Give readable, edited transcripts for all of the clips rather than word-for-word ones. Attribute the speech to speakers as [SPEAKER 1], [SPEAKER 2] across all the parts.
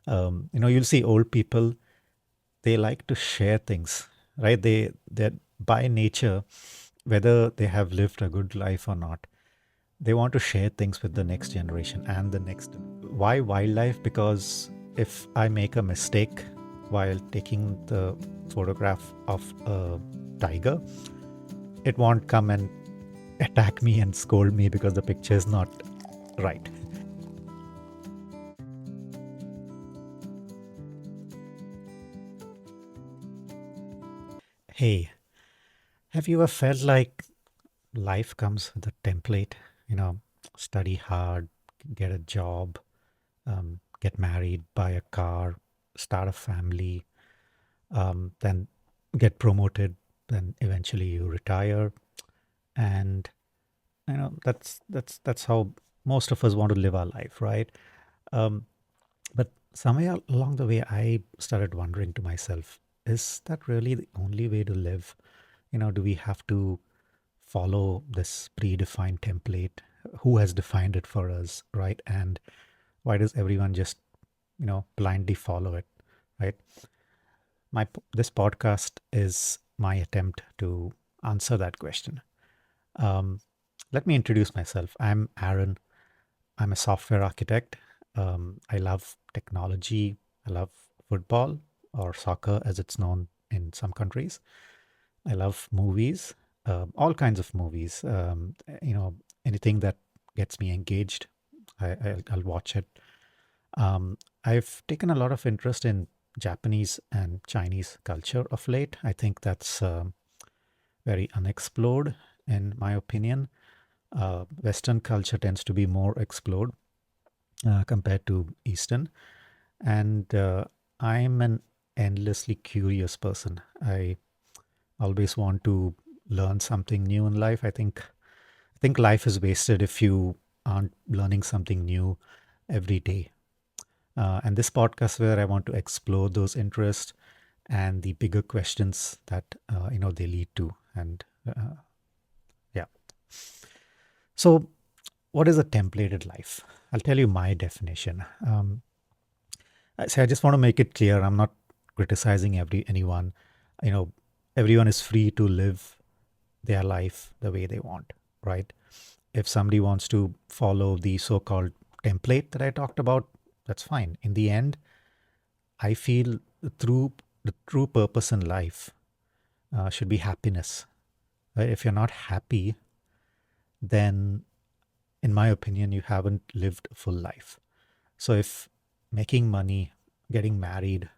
[SPEAKER 1] You'll see old people, they like to share things, right? They're by nature, whether they have lived a good life or not, they want to share things with the next generation and the next. Why wildlife? Because if I make a mistake while taking the photograph of a tiger, it won't come and attack me and scold me because the picture is not right. Hey, have you ever felt like life comes with a template? You know, study hard, get a job, get married, buy a car, start a family, then get promoted, then eventually you retire, and that's how most of us want to live our life, right? Um, but somewhere along the way, I started wondering to myself, is that really the only way to live? Do we have to follow this predefined template? Who has defined it for us, right? And why does everyone just blindly follow it, right? This podcast is my attempt to answer that question. Um, Let me introduce myself. I'm Aaron. I'm a software architect. I love technology. I love football or soccer, as it's known in some countries. I love movies, all kinds of movies. Anything that gets me engaged, I'll watch it. I've taken a lot of interest in Japanese and Chinese culture of late. I think that's very unexplored, in my opinion. Western culture tends to be more explored compared to Eastern. And I'm an endlessly curious person. I always want to learn something new in life. I think life is wasted if you aren't learning something new every day. And this podcast where I want to explore those interests and the bigger questions that they lead to. And yeah, so what is a templated life? I'll tell you my definition. I just want to make it clear. I'm not criticizing anyone. You know, everyone is free to live their life the way they want, right? If somebody wants to follow the so-called template that I talked about, that's fine. In the end, I feel the true purpose in life should be happiness. Right? If you're not happy, then, in my opinion, you haven't lived a full life. So, if making money, getting married,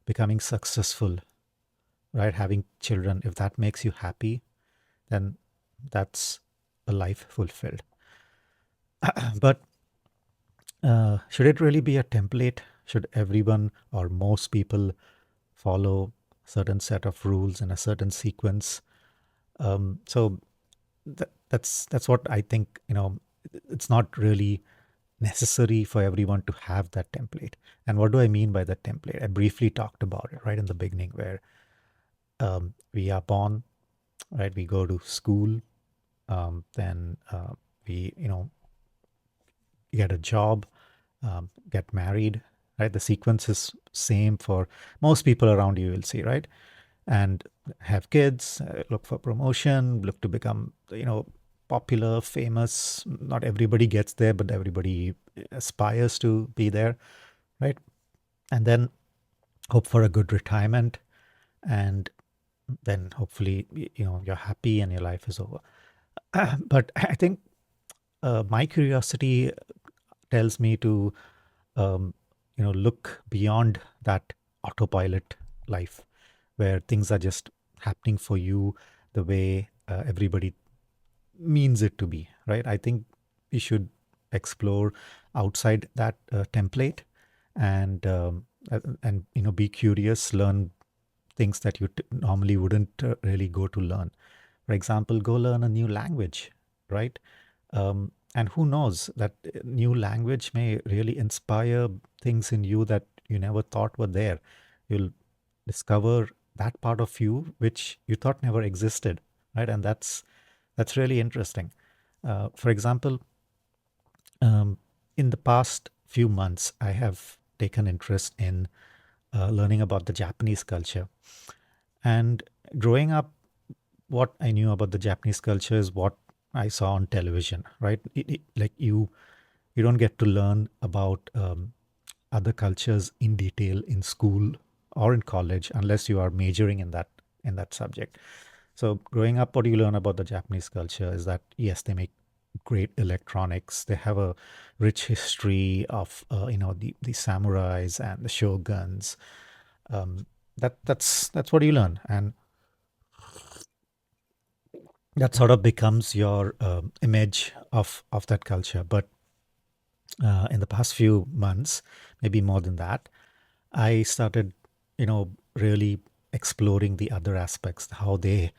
[SPEAKER 1] becoming successful, right, having children, if that makes you happy, then that's a life fulfilled. But should it really be a template? Should everyone or most people follow a certain set of rules in a certain sequence? So that's what I think. It's not really necessary for everyone to have that template. And what do I mean by that template? I briefly talked about it right in the beginning, where we are born, right? We go to school, then we get a job, get married, right? The sequence is same for most people around you, will see, right? And have kids, look for promotion, look to become, popular, famous. Not everybody gets there, but everybody aspires to be there, right? And then hope for a good retirement, and then hopefully, you're happy and your life is over. But I think my curiosity tells me to look beyond that autopilot life where things are just happening for you the way everybody means it to be, right? I think we should explore outside that template, and be curious, learn things that you normally wouldn't really go to learn. For example, go learn a new language, right? And who knows, that new language may really inspire things in you that you never thought were there. You'll discover that part of you which you thought never existed, right? And that's really interesting. For example, in the past few months, I have taken interest in learning about the Japanese culture. And growing up, what I knew about the Japanese culture is what I saw on television, right? Like you don't get to learn about other cultures in detail in school or in college unless you are majoring in that subject. So growing up, what you learn about the Japanese culture is that yes, they make great electronics. They have a rich history of the samurais and the shoguns. Um, that's what you learn, and that sort of becomes your image of that culture. But in the past few months, maybe more than that, I started, really exploring the other aspects, how they,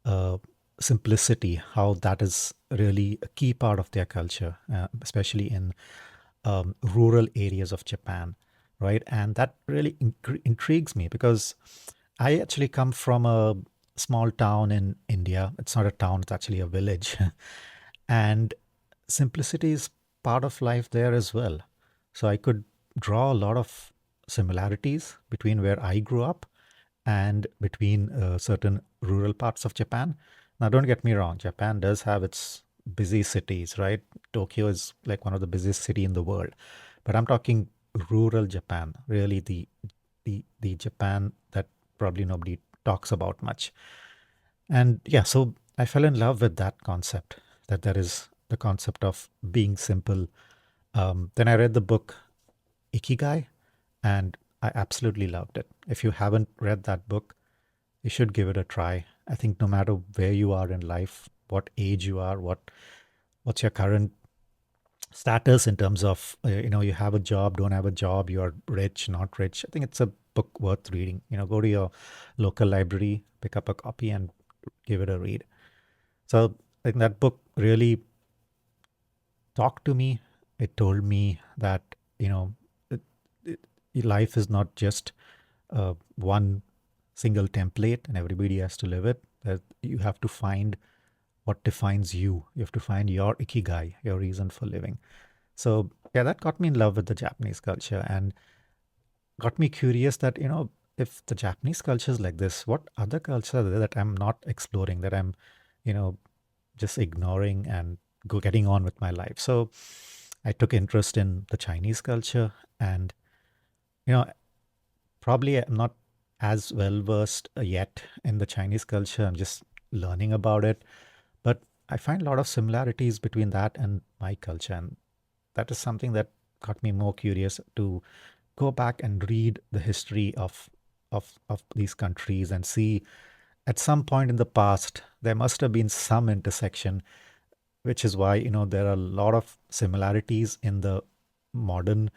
[SPEAKER 1] uh, simplicity, how that is really a key part of their culture, especially in rural areas of Japan, right? And that really intrigues me because I actually come from a small town in India. It's not a town, it's actually a village. And simplicity is part of life there as well. So I could draw a lot of similarities between where I grew up and between certain rural parts of Japan. Now, don't get me wrong, Japan does have its busy cities, right? Tokyo is like one of the busiest city in the world, but I'm talking rural Japan, really the Japan that probably nobody talks about much. And yeah, so I fell in love with that concept, that there is the concept of being simple. Then I read the book Ikigai, and I absolutely loved it. If you haven't read that book, you should give it a try. I think no matter where you are in life, what age you are, what's your current status in terms of you have a job, don't have a job, you're rich, not rich. I think it's a book worth reading. Go to your local library, pick up a copy, and give it a read. So I think that book really talked to me. It told me that it, it, life is not just one single template and everybody has to live it. That you have to find what defines you. You have to find your ikigai, your reason for living. So yeah, that got me in love with the Japanese culture and got me curious that if the Japanese culture is like this, what other cultures are there that I'm not exploring, that I'm you know just ignoring and getting on with my life. So I took interest in the Chinese culture, and you know probably I'm not as well versed yet in the Chinese culture. I'm just learning about it, but I find a lot of similarities between that and my culture, and that is something that got me more curious to go back and read the history of these countries and see at some point in the past there must have been some intersection, which is why there are a lot of similarities in the modern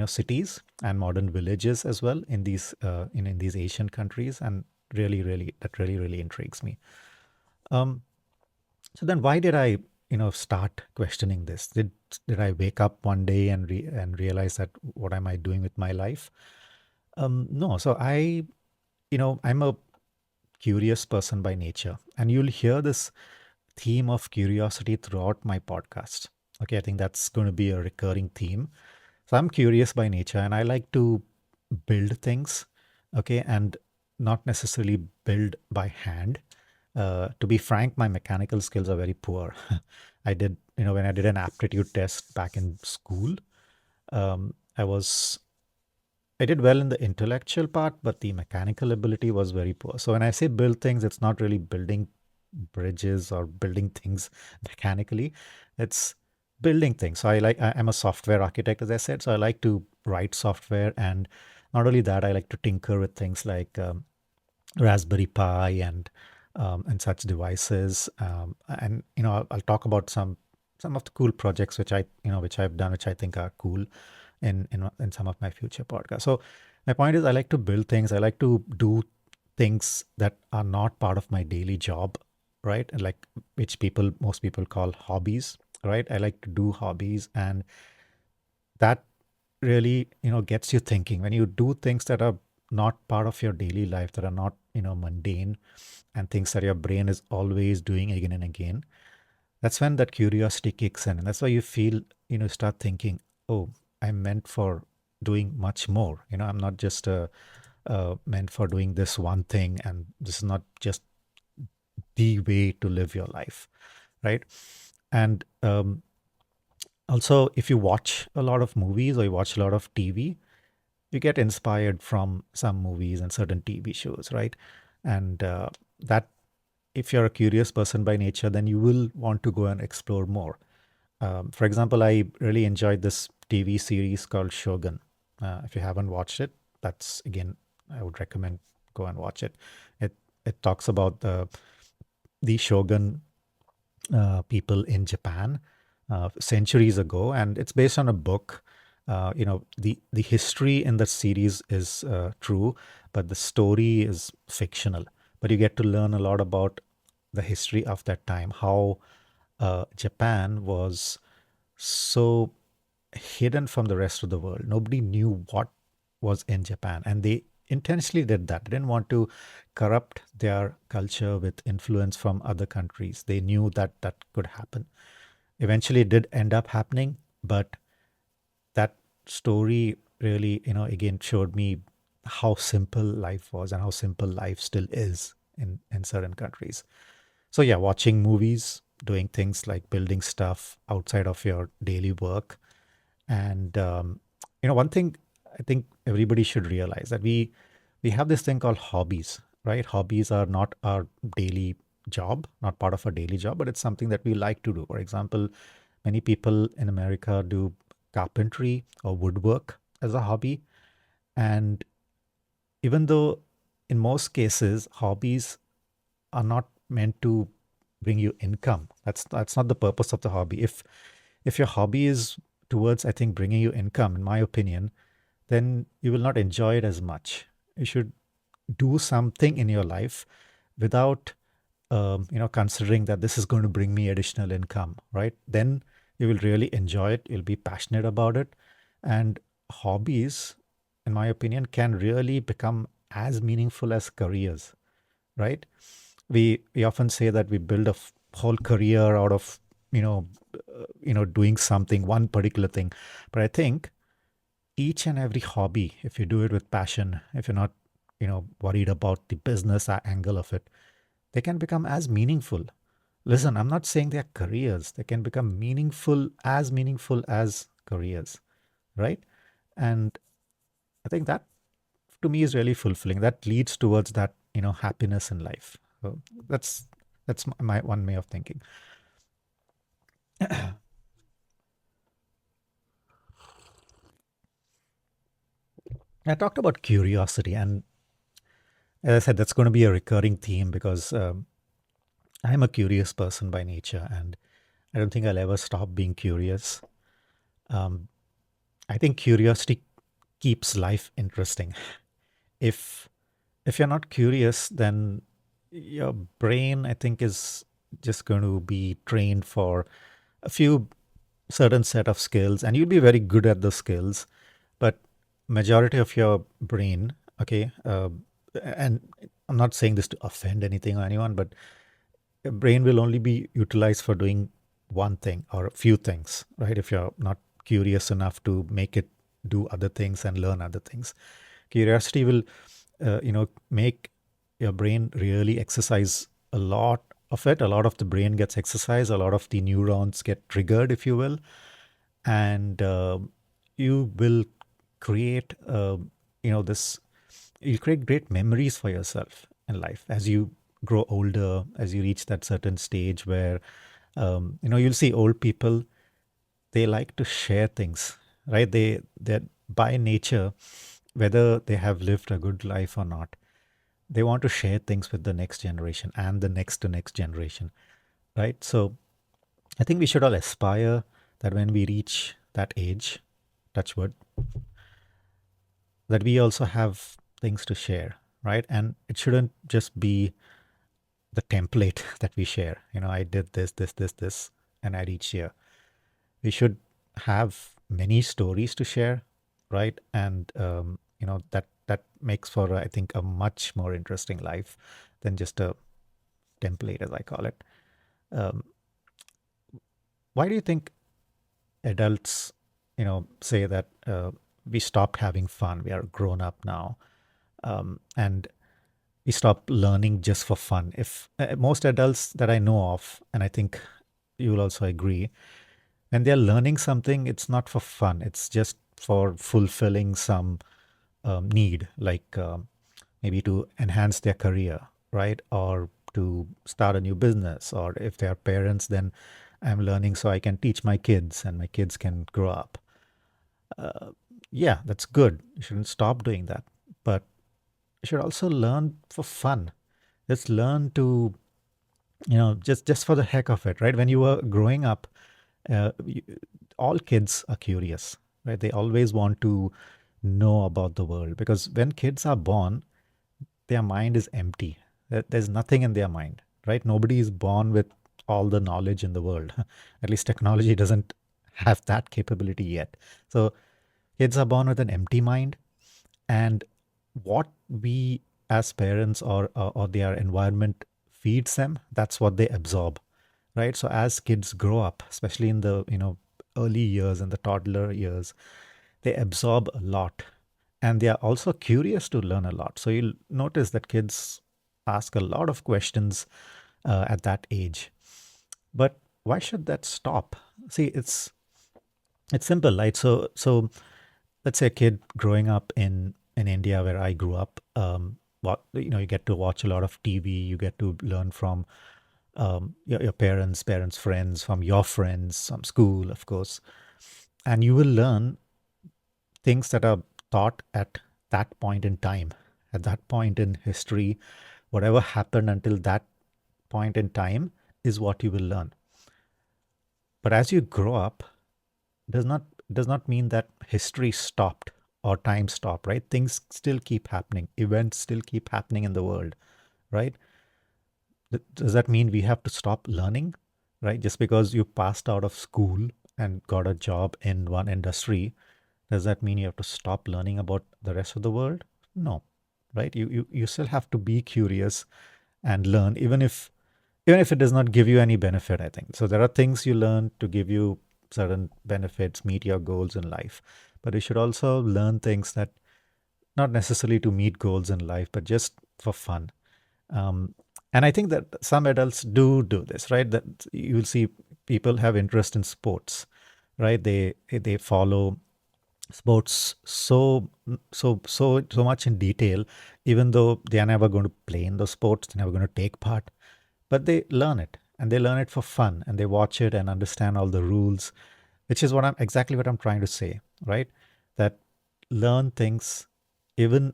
[SPEAKER 1] cities and modern villages as well in these in these Asian countries, and really intrigues me. um, so then why did I start questioning this? Did I wake up one day and realize that what am I doing with my life? No. So I'm a curious person by nature, and you'll hear this theme of curiosity throughout my podcast. Okay, I think that's going to be a recurring theme. So I'm curious by nature and I like to build things, okay, and not necessarily build by hand. To be frank, my mechanical skills are very poor. I did, when I did an aptitude test back in school, I was I did well in the intellectual part, but the mechanical ability was very poor. So when I say build things, it's not really building bridges or building things mechanically. It's building things. So I'm a software architect, as I said. So I like to write software, and not only that, I like to tinker with things like Raspberry Pi and such devices. And I'll talk about some of the cool projects which I've done, which I think are cool in some of my future podcasts. So my point is, I like to build things. I like to do things that are not part of my daily job, right? And like which most people call hobbies, right? I like to do hobbies, and that really gets you thinking when you do things that are not part of your daily life, that are not mundane, and things that your brain is always doing again and again. That's when that curiosity kicks in, and that's why you feel start thinking, oh, I'm meant for doing much more. I'm not just meant for doing this one thing, and this is not just the way to live your life, right? And also, if you watch a lot of movies or you watch a lot of TV, you get inspired from some movies and certain TV shows, right? And that, if you're a curious person by nature, then you will want to go and explore more. For example, I really enjoyed this TV series called Shogun. If you haven't watched it, that's again, I would recommend go and watch it. It it talks about the Shogun people in Japan centuries ago, and it's based on a book. The history in the series is true, but the story is fictional. But you get to learn a lot about the history of that time, how Japan was so hidden from the rest of the world. Nobody knew what was in Japan, and they intentionally did that. They didn't want to corrupt their culture with influence from other countries. They knew that that could happen. Eventually, it did end up happening, but that story really, again showed me how simple life was and how simple life still is in certain countries. So yeah, watching movies, doing things like building stuff outside of your daily work, and one thing I think everybody should realize that we have this thing called hobbies, right? Hobbies are not our daily job, not part of our daily job, but it's something that we like to do. For example, many people in America do carpentry or woodwork as a hobby. And even though in most cases hobbies are not meant to bring you income, that's not the purpose of the hobby. If your hobby is towards, I think, bringing you income, in my opinion, then you will not enjoy it as much. You should do something in your life without considering that this is going to bring me additional income, right? Then you will really enjoy it. You'll be passionate about it. And hobbies, in my opinion, can really become as meaningful as careers, right? We often say that we build a whole career out of doing something, one particular thing. But I think each and every hobby, if you do it with passion, if you're not worried about the business angle of it, they can become as meaningful. Listen, I'm not saying they're careers. They can become meaningful as careers, right? And I think that to me is really fulfilling. That leads towards that, happiness in life. So that's my one way of thinking. I talked about curiosity, and as I said, that's going to be a recurring theme because I'm a curious person by nature, and I don't think I'll ever stop being curious. Um, I think curiosity keeps life interesting. If if you're not curious, then your brain, I think, is just going to be trained for a few certain set of skills, and you'll be very good at the skills, but majority of your brain, okay, and I'm not saying this to offend anything or anyone, but your brain will only be utilized for doing one thing or a few things, right? If you're not curious enough to make it do other things and learn other things, curiosity will, make your brain really exercise a lot of it. A lot of the brain gets exercised, a lot of the neurons get triggered, if you will, and you will create, this. You'll create great memories for yourself in life as you grow older, as you reach that certain stage where, you'll see old people, they like to share things, right? They're by nature, whether they have lived a good life or not, they want to share things with the next generation and the next to next generation, right? So I think we should all aspire that when we reach that age, touch wood, that we also have things to share, right? And it shouldn't just be the template that we share. I did this, and I reached here. We should have many stories to share, right? And that makes for, I think, a much more interesting life than just a template, as I call it. Um, why do you think adults, say that? we stopped having fun. We are grown up now, and we stop learning just for fun. If most adults that I know of, and I think you will also agree, when they're learning something, it's not for fun. It's just for fulfilling some need, like maybe to enhance their career, right? Or to start a new business. Or if they are parents, then I'm learning so I can teach my kids and my kids can grow up. Yeah, that's good. You shouldn't stop doing that. But you should also learn for fun. Just learn to, just for the heck of it, right? When you were growing up, you, all kids are curious, right? They always want to know about the world because when kids are born, their mind is empty. There's nothing in their mind, right? Nobody is born with all the knowledge in the world. At least technology doesn't have that capability yet. So kids are born with an empty mind, and what we as parents or their environment feeds them, that's what they absorb, right? So as kids grow up, especially in the early years and the toddler years, they absorb a lot, and they are also curious to learn a lot. So you'll notice that kids ask a lot of questions at that age. But why should that stop? See, it's simple, right? So let's say a kid growing up in India where I grew up, you get to watch a lot of TV, you get to learn from your parents, friends, from your friends, from school, of course, and you will learn things that are taught at that point in time, at that point in history. Whatever happened until that point in time is what you will learn. But as you grow up, does not does not mean that history stopped or time stopped, right? Things still keep happening, events still keep happening in the world, right? Does that mean we have to stop learning, right? Just because you passed out of school and got a job in one industry, does that mean you have to stop learning about the rest of the world? No, right? You still have to be curious and learn, even if it does not give you any benefit, I think. So there are things you learn to give you certain benefits, meet your goals in life. But you should also learn things that not necessarily to meet goals in life, but just for fun. Um, and I think that some adults do this, right? That you'll see people have interest in sports, right? They follow sports so much in detail, even though they are never going to play in those sports, they're never going to take part, but they learn it and they learn it for fun and they watch it and understand all the rules, which is exactly what I'm trying to say, right? That learn things even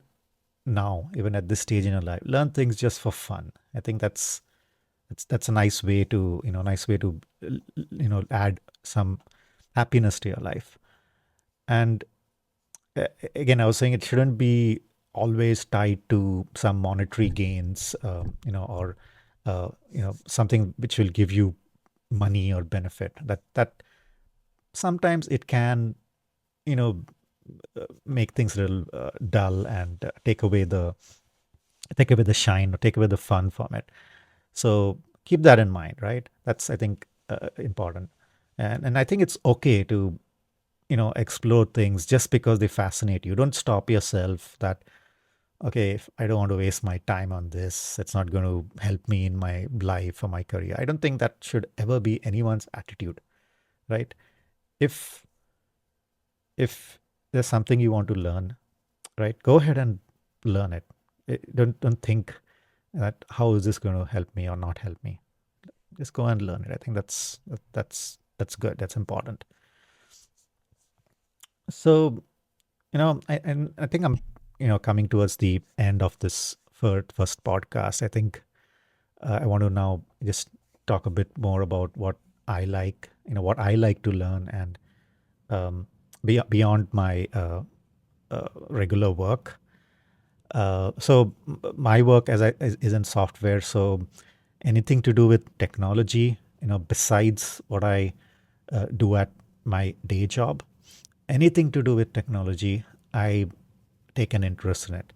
[SPEAKER 1] now, even at this stage in your life, learn things just for fun. I think that's a nice way to add some happiness to your life. And again, I was saying it shouldn't be always tied to some monetary gains, or something which will give you money or benefit. That sometimes it can, you know, make things a little dull and take away the shine or take away the fun from it. So keep that in mind, right? That's, I think, important. And I think it's okay to explore things just because they fascinate you. Don't stop yourself that, okay, if I don't want to waste my time on this, it's not going to help me in my life or my career. I don't think that should ever be anyone's attitude, right? If if there's something you want to learn, right, go ahead and learn it. Don't think that how is this going to help me or not help me. Just go and learn it. I think that's good. That's important. So, and I think I'm, coming towards the end of this first podcast. I think I want to now just talk a bit more about what I like to learn, and beyond my regular work. So my work is in software. So anything to do with technology, besides what I do at my day job, anything to do with technology, I take an interest in it.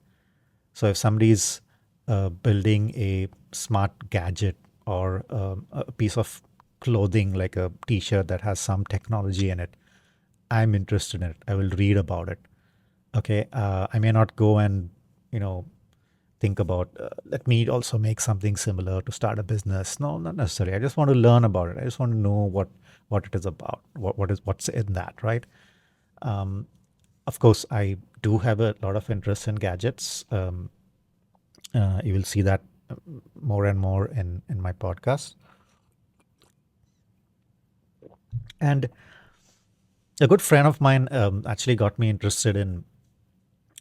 [SPEAKER 1] So if somebody's building a smart gadget or a piece of clothing like a t-shirt that has some technology in it, I'm interested in it. I will read about it. Okay, I may not go and you know think about let me also make something similar to start a business. No, not necessarily. I just want to learn about it. I just want to know what it is about. What's in that, right? Um, of course, I do have a lot of interest in gadgets. You will see that more and more in my podcast. And a good friend of mine actually got me interested in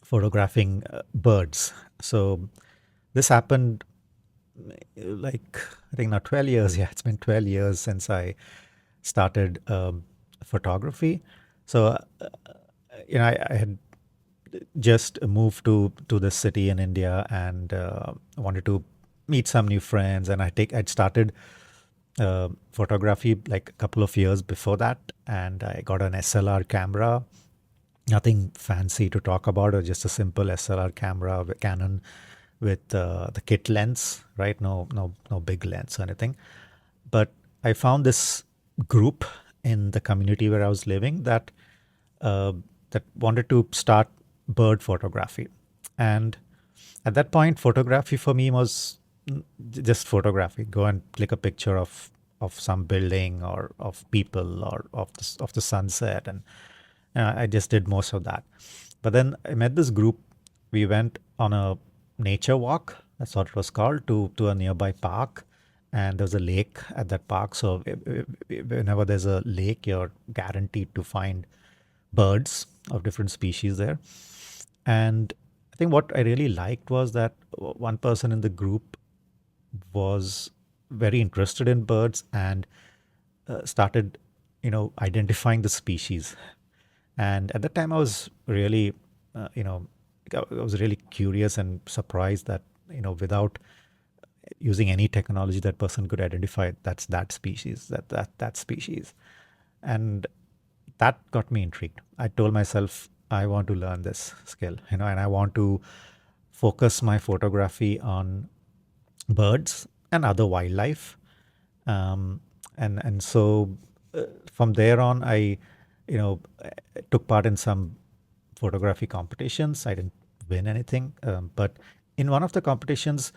[SPEAKER 1] photographing birds. So this happened like I think now 12 years. Yeah, it's been 12 years since I started photography. So I had just moved to this city in India and wanted to meet some new friends. And I'd started photography like a couple of years before that, and I got an SLR camera. Nothing fancy to talk about, or just a simple SLR camera, Canon, with the kit lens, right? No big lens or anything. But I found this group in the community where I was living uh, that wanted to start bird photography, and at that point, photography for me was just photography. Go and click a picture of some building or of people or of the sunset, and I just did most of that. But then I met this group. We went on a nature walk. That's what it was called, to a nearby park, and there's a lake at that park. So whenever there's a lake, you're guaranteed to find birds of different species there. And I think what I really liked was that one person in the group was very interested in birds and started, identifying the species. And at that time, I was really, I was really curious and surprised that, without using any technology, that person could identify that's that species, that species. And that got me intrigued. I told myself, I want to learn this skill, and I want to focus my photography on birds and other wildlife. And so from there on, you know, took part in some photography competitions. I didn't win anything, but in one of the competitions,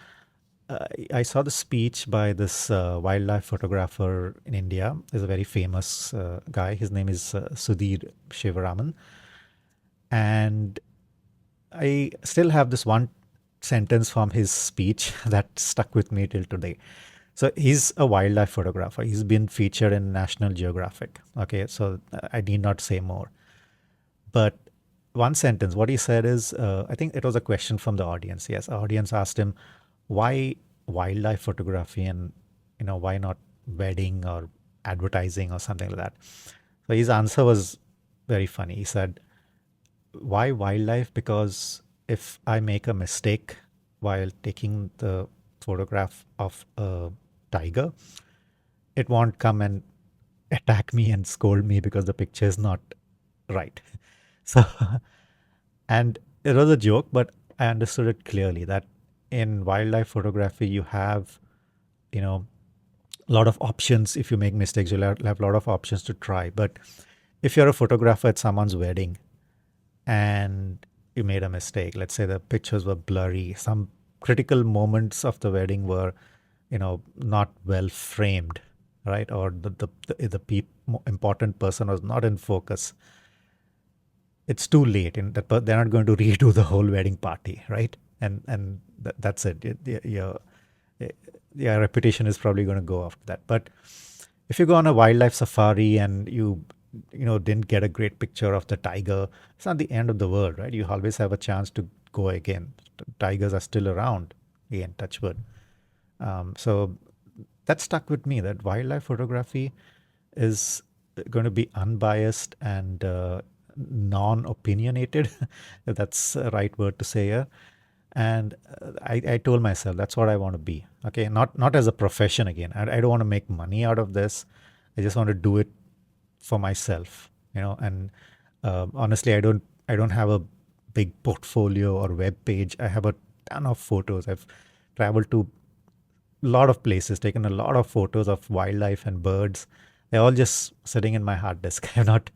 [SPEAKER 1] I saw the speech by this wildlife photographer in India. He's a very famous guy. His name is Sudhir Shivaraman, and I still have this one sentence from his speech that stuck with me till today. So he's a wildlife photographer. He's been featured in National Geographic. Okay, so I need not say more. But one sentence, what he said is, I think it was a question from the audience. Yes, our audience asked him, why wildlife photography and why not wedding or advertising or something like that. So his answer was very funny. He said, why wildlife? Because if I make a mistake while taking the photograph of a tiger, it won't come and attack me and scold me because the picture is not right. So, and it was a joke, but I understood it clearly that in wildlife photography, you have, you know, a lot of options. If you make mistakes, you'll have a lot of options to try. But if you're a photographer at someone's wedding and you made a mistake, let's say the pictures were blurry, some critical moments of the wedding were, not well framed, right? Or the important person was not in focus. It's too late, and they're not going to redo the whole wedding party, right? And that's it. Your reputation is probably going to go after that. But if you go on a wildlife safari and you didn't get a great picture of the tiger, it's not the end of the world, right? You always have a chance to go again. Tigers are still around. Again, touch wood. So that stuck with me, that wildlife photography is going to be unbiased and non-opinionated, if that's the right word to say here. And I told myself that's what I want to be. Okay, not as a profession again. I don't want to make money out of this. I just want to do it for myself, And honestly, I don't have a big portfolio or web page. I have a ton of photos. I've traveled to a lot of places, taken a lot of photos of wildlife and birds. They're all just sitting in my hard disk. I've not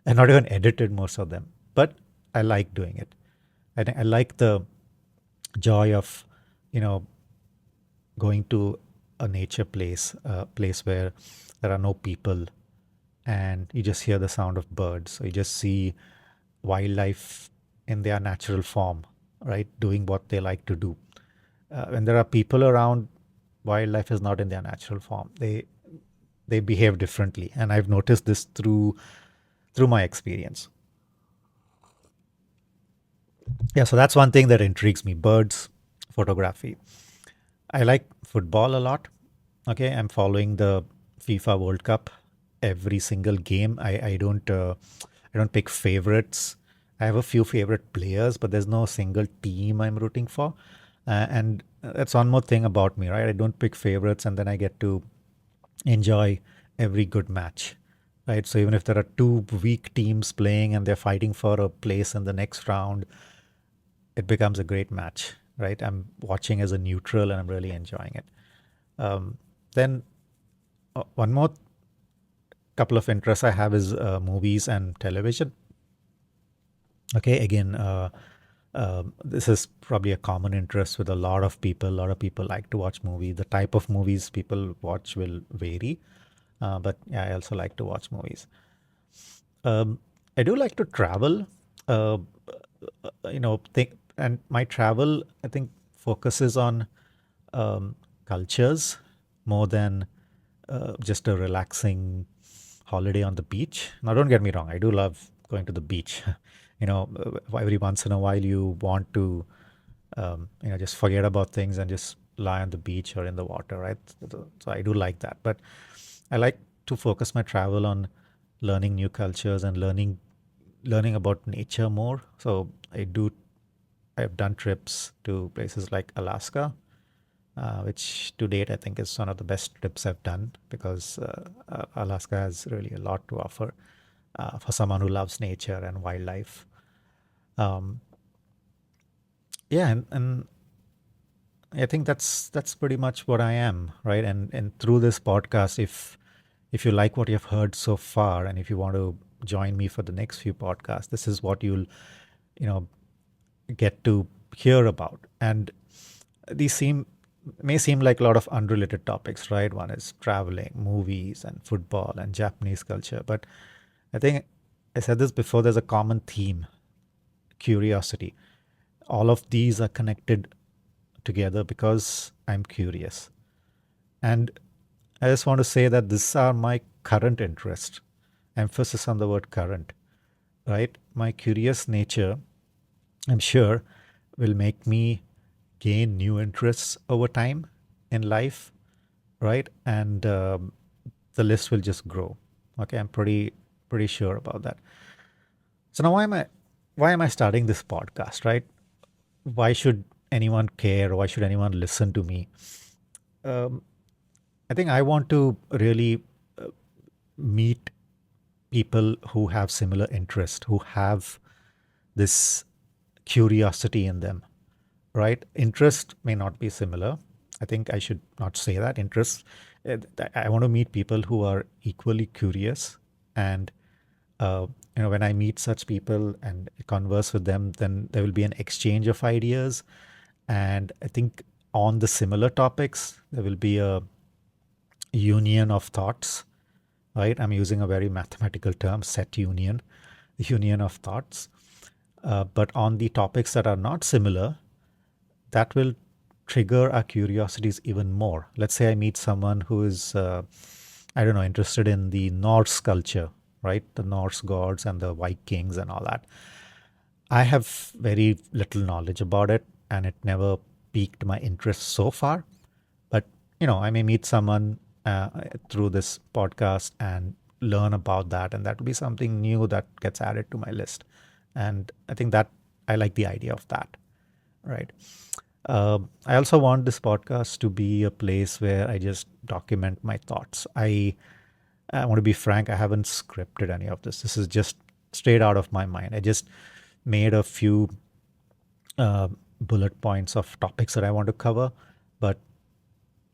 [SPEAKER 1] even edited most of them. But I like doing it. I think I like the joy of, you know, going to a nature place, a place where there are no people, and you just hear the sound of birds. So you just see wildlife in their natural form, right? Doing what they like to do. When there are people around, wildlife is not in their natural form. They behave differently, and I've noticed this through my experience. Yeah, so that's one thing that intrigues me: birds, photography. I like football a lot. Okay, I'm following the FIFA World Cup every single game. I don't pick favorites. I have a few favorite players, but there's no single team I'm rooting for. And that's one more thing about me, right? I don't pick favorites, and then I get to enjoy every good match, right? So even if there are two weak teams playing and they're fighting for a place in the next round, it becomes a great match, right? I'm watching as a neutral and I'm really enjoying it. Then one more couple of interests I have is movies and television. Okay, again, this is probably a common interest with a lot of people. A lot of people like to watch movies. The type of movies people watch will vary, but yeah, I also like to watch movies. I do like to travel. Uh, and my travel, I think, focuses on cultures more than just a relaxing holiday on the beach. Now, don't get me wrong, I do love going to the beach. Every once in a while, you want to, just forget about things and just lie on the beach or in the water, right? So I do like that. But I like to focus my travel on learning new cultures and learning about nature more. So I've done trips to places like Alaska, which to date I think is one of the best trips I've done because Alaska has really a lot to offer for someone who loves nature and wildlife. Um, yeah, and I think that's pretty much what I am, right? And through this podcast, if you like what you've heard so far, and if you want to join me for the next few podcasts, this is what you'll, you know, get to hear about. And these may seem like a lot of unrelated topics, right? One is traveling, movies, and football and Japanese culture. But I think I said this before, there's a common theme: curiosity. All of these are connected together because I'm curious. And I just want to say that these are my current interest. Emphasis on the word current, right? My curious nature, I'm sure, will make me gain new interests over time in life, right? And the list will just grow. Okay, I'm pretty sure about that. So now why am I starting this podcast, right? Why should anyone care? Why should anyone listen to me? Um, I think I want to really meet people who have similar interest, who have this curiosity in them, right? Interest may not be similar. I think I should not say that. Interest, I want to meet people who are equally curious. And, uh, when I meet such people and converse with them, then there will be an exchange of ideas. And I think on the similar topics, there will be a union of thoughts, right? I'm using a very mathematical term, set union, union of thoughts. But on the topics that are not similar, that will trigger our curiosities even more. Let's say I meet someone who is, I don't know, interested in the Norse culture, right? The Norse gods and the Vikings and all that. I have very little knowledge about it, and it never piqued my interest so far. But, I may meet someone through this podcast and learn about that, and that will be something new that gets added to my list. And I think that I like the idea of that, right? I also want this podcast to be a place where I just document my thoughts. I want to be frank, I haven't scripted any of this. This is just straight out of my mind. I just made a few uh, bullet points of topics that I want to cover, but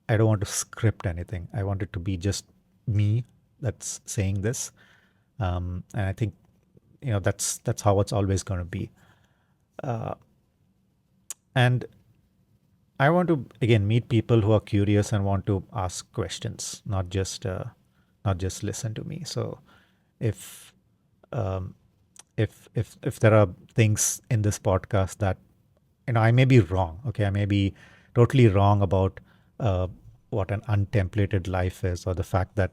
[SPEAKER 1] I don't want to script anything. I want it to be just me that's saying this. And I think that's how it's always going to be. And I want to again meet people who are curious and want to ask questions, not just listen to me. So if um, if there are things in this podcast that I may be wrong. Okay, I may be totally wrong about uh, what an untemplated life is, or the fact that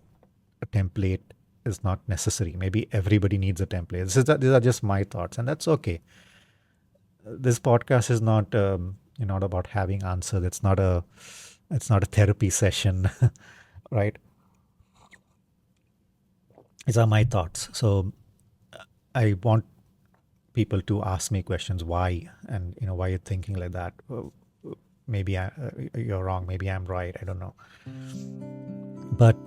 [SPEAKER 1] a template is not necessary. Maybe everybody needs a template. These are just my thoughts, and that's okay. This podcast is not about having answers. It's not a therapy session, right? These are my thoughts. So I want people to ask me questions, why, and why you're thinking like that. Maybe you're wrong. Maybe I'm right. I don't know. But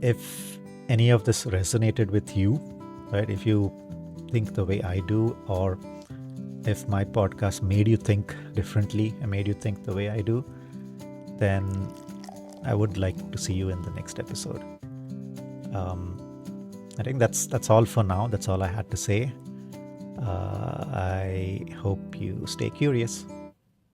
[SPEAKER 1] if any of this resonated with you, right? If you think the way I do, or if my podcast made you think differently and made you think the way I do, then I would like to see you in the next episode. I think that's all for now. That's all I had to say. I hope you stay curious.